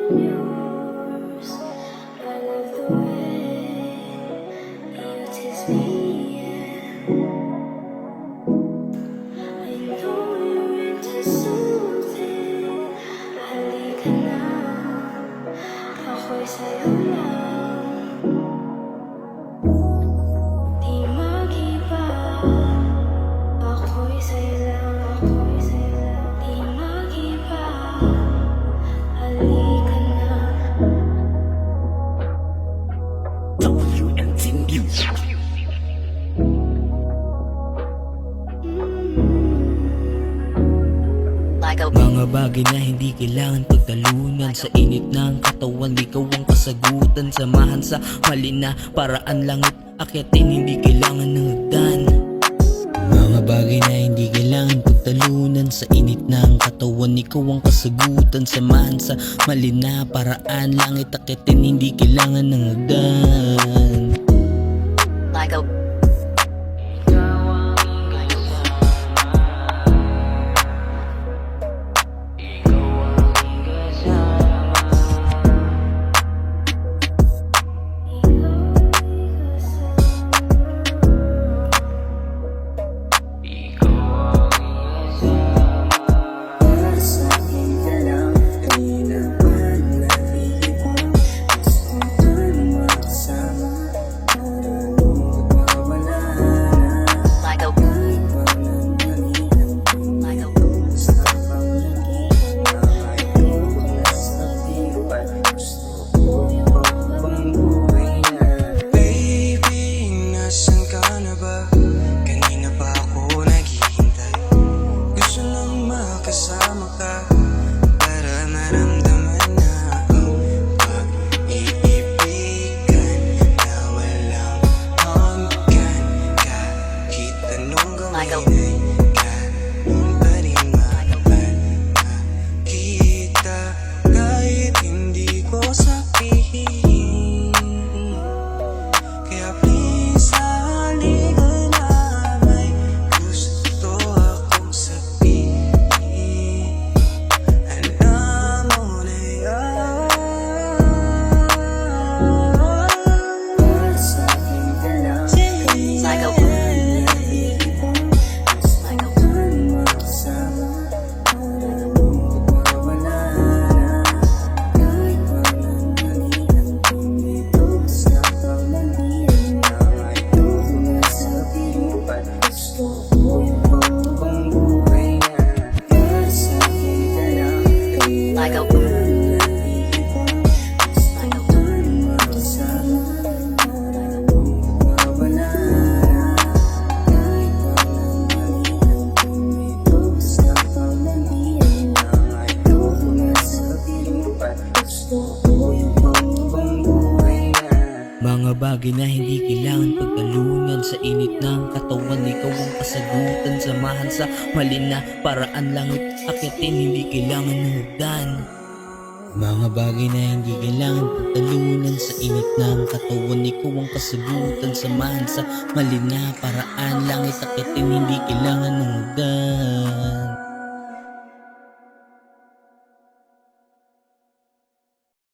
yours. I love the way you tease me, yeah. I know you're into something. Halika na, ako'y sa'yo lang. Di mag-iba, ako'y sa'yo lang. Di mag-iba, halika na. WNT News. Mga bagay na hindi kailangan pagtalunan. Sa init ng katawan, ikaw ang kasagutan. Samahan sa mali na paraan, langit akyatin, hindi kailangan ng hagdan. Mga bagay na hindi kailangan pagtalunan. Sa init ng katawan, ikaw ang kasagutan. Samahan sa mali na paraan, langit akyatin, hindi kailangan ng hagdan. Kasama ka para maramdaman na ang pag-iibigan na walang hanggan. Kahit anong gawin ay ganun pa rin mapapakita. Kahit hindi ko sabihin, kaya please halika na, may gusto akong sabihin. Mga bagay na hindi kailangan pagtalunan. Sa init ng katawan, ikaw ang kasagutan. Samahan sa mali na paraan, langit akyatin, hindi kailangan ng hagdan. Mga bagay na hindi kailangan pagtalunan. Sa init ng katawan, ikaw ang kasagutan. Samahan sa mali na paraan, langit akyatin, hindi kailangan ng hagdan.